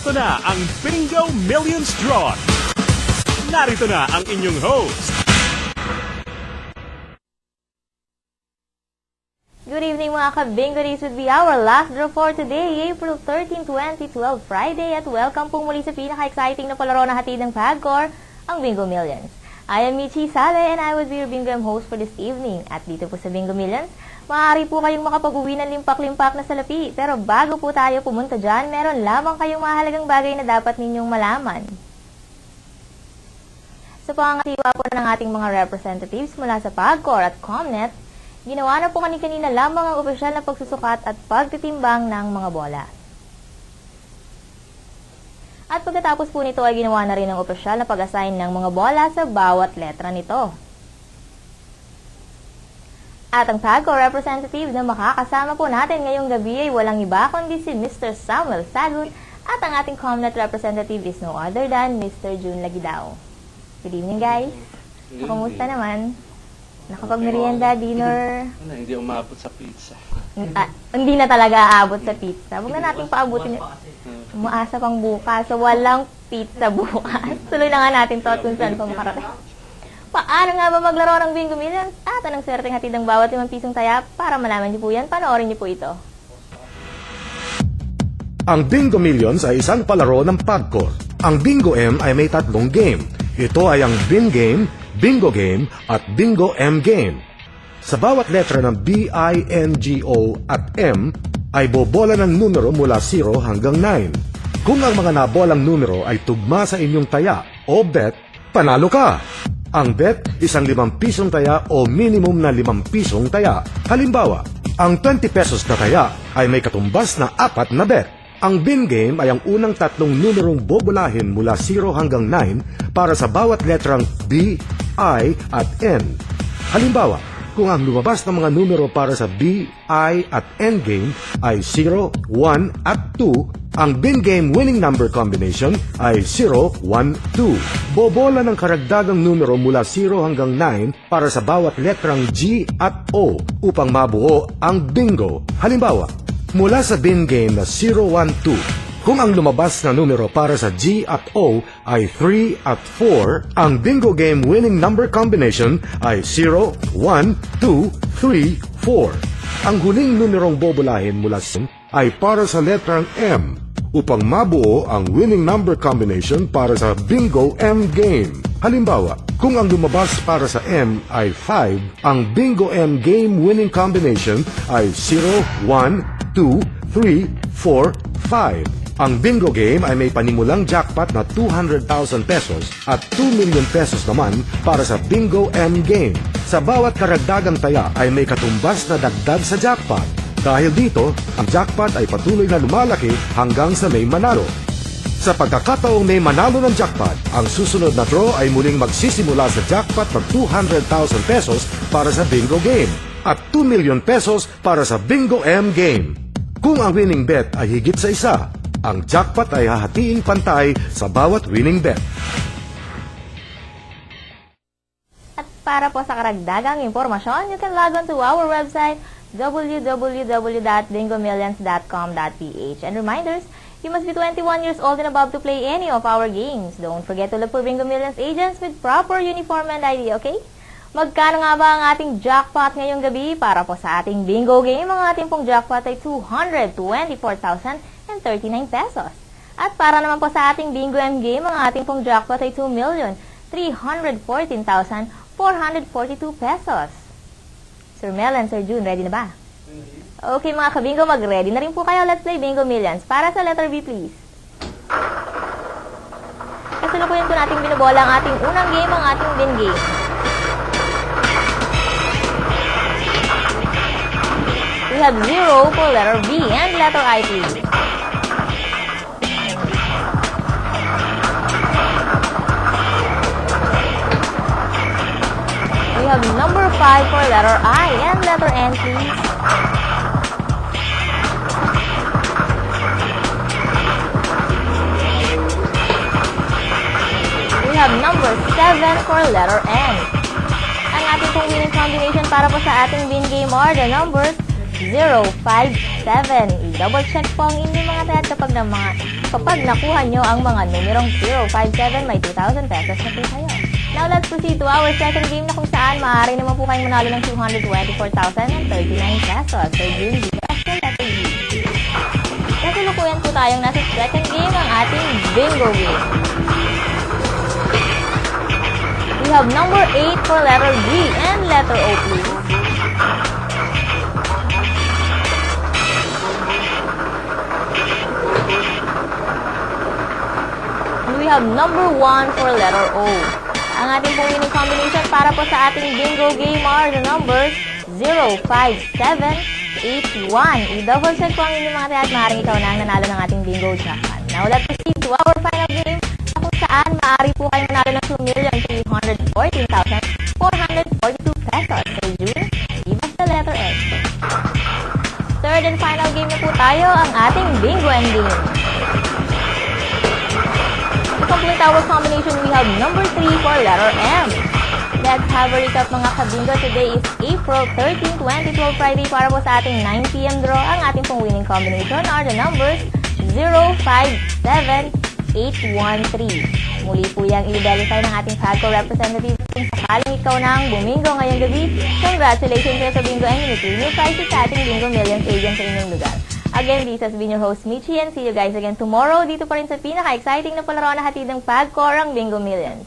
Eto na ang Bingo Millions Draw. Narito na ang inyong host. Good evening mga ka-Bingo. This would be our last draw for today, April 13, 2012, Friday. At welcome po muli sa pinaka-exciting na palaro na hatid ng PAGCOR, ang Bingo Millions. I am Michi Sale and I will be your Bingo M host for this evening. At dito po sa Bingo Millions, maaari po kayong makapag-uwi ng limpak-limpak na salapi. Pero bago po tayo pumunta dyan, meron lamang kayong mahalagang bagay na dapat ninyong malaman. Sa pangangasiwa po ng ating mga representatives mula sa PAGCOR at COMNET, ginawa na po kanina lamang ang opisyal na pagsusukat at pagtitimbang ng mga bola. At pagkatapos po nito ay ginawa na rin ang opisyal na pag-assign ng mga bola sa bawat letra nito. At ang PAGCOR representative na makakasama po natin ngayong gabi ay walang iba kundi si Mr. Samuel Sagun at ang ating COMNET representative is no other than Mr. June Lagidao. Good evening guys! Kumusta naman? Nakapag-merienda, dinner? Hindi umabot sa pizza. Hindi na talaga aabot sa pizza. Huwag na natin paabutin. Umaasa pang bukas. So, walang pizza bukas. Tuloy na nga natin to at kung saan pa makarating. Paano nga ba maglaro ng Bingo Millions? At anong swerteng hatid ng bawat 5 pisong taya? Para malaman niyo po yan, panoorin niyo po ito. Ang Bingo Millions ay isang palaro ng PAGCOR. Ang Bingo M ay may 3 game. Ito ay ang Bin Game, Bingo Game at Bingo M Game. Sa bawat letra ng B, I, N, G, O at M ay bobola ng numero mula 0 hanggang 9. Kung ang mga nabolang numero ay tugma sa inyong taya o bet, panalo ka! Ang bet, isang 5 pisong taya o minimum na 5 pisong taya. Halimbawa, ang 20 pesos na taya ay may katumbas na 4 na bet. Ang Bin Game ay ang unang 3 numerong bobolahin mula 0 hanggang 9 para sa bawat letrang B, I at N. Halimbawa, kung ang lumabas ng mga numero para sa B, I at N game ay 0, 1 at 2, ang Bin Game winning number combination ay 0, 1, 2. Bobola ng karagdagang numero mula 0 hanggang 9 para sa bawat letrang G at O upang mabuo ang bingo. Halimbawa, mula sa Bin Game na 0, 1, 2, kung ang lumabas na numero para sa G at O ay 3 at 4, ang Bingo Game winning number combination ay 0, 1, 2, 3, 4. Ang huling numerong bobolahin mula sa ay para sa letrang M upang mabuo ang winning number combination para sa Bingo M Game. Halimbawa, kung ang lumabas para sa M ay 5, ang Bingo M Game winning combination ay 0, 1, 2, 3, 4, 5. Ang Bingo Game ay may panimulang jackpot na 200,000 pesos at 2 million pesos naman para sa Bingo M Game. Sa bawat karagdagang taya ay may katumbas na dagdag sa jackpot. Dahil dito, ang jackpot ay patuloy na lumalaki hanggang sa may manalo. Sa pagkakataong may manalo ng jackpot, ang susunod na draw ay muling magsisimula sa jackpot ng 200,000 pesos para sa Bingo Game at 2 million pesos para sa Bingo M Game. Kung ang winning bet ay higit sa isa, ang jackpot ay hahatiin pantay sa bawat winning bet. At para po sa karagdagang impormasyon, you can log on to our website www.bingomillions.com.ph. And reminders, you must be 21 years old and above to play any of our games. Don't forget to look for Bingo Millions agents with proper uniform and ID, okay? Magkano nga ba ang ating jackpot ngayong gabi? Para po sa ating bingo game, ang ating pong jackpot ay 224,039 pesos. At para naman po sa ating Bingo M game, ang ating pong jackpot ay 2,314,442 pesos. Sir Mel and Sir June, ready na ba? Okay mga kabingo, mag-ready na rin po kayo. Let's play Bingo Millions. Para sa letter B, please. Kasalukuyan po natin binobola ang ating unang game, ang ating Bin game. We have 0 for letter B and letter I, please. We have number 5 for letter I and letter N, please. We have number 7 for letter N. Ang ating pong winning combination para po sa ating Bin game are the numbers 057. I-double check po ang inyong mga tayat kapag nakuha nyo ang mga numerong 057, may 2,000 pesos na po kayo. Now, let's proceed to our second game na kung saan maaari naman po kayong manalo ng 224,039 pesos. So, June, the question letter B. Kasalukuyan po tayong nasa second game ang ating bingo game. We have number 8 for letter B and letter O, please. And we have number 1 for letter O. Ang ating pong winning combination para po sa ating bingo game are the numbers 05781. I-double check po ang inyong mga tayat. Maaaring ikaw na ang nanalo ng ating bingo jackpot. Now, let's proceed to our final game na kung saan maaari po kayong manalo ng 2,314,442 pesos. So, June, give us the letter S. Third and final game na po tayo, ang ating bingo ending. To complete our combination, we have number 3 for letter M. Let's have a recap mga kabingo. Today is April 13, 2012, Friday. Para po sa ating 9 p.m. draw, ang ating pong winning combination are the numbers 057813. Muli po yung i-verify ng ating Fagco representative. Kung sakaling ikaw na ang bumingo ngayong gabi, congratulations kayo sa bingo and unique new prizes sa ating Bingo Millions agent sa inyong lugar. Again, this has been your host, Michi, and see you guys again tomorrow dito pa rin sa pinaka-exciting na palaro na hatid ng Fagco, ang Bingo Millions.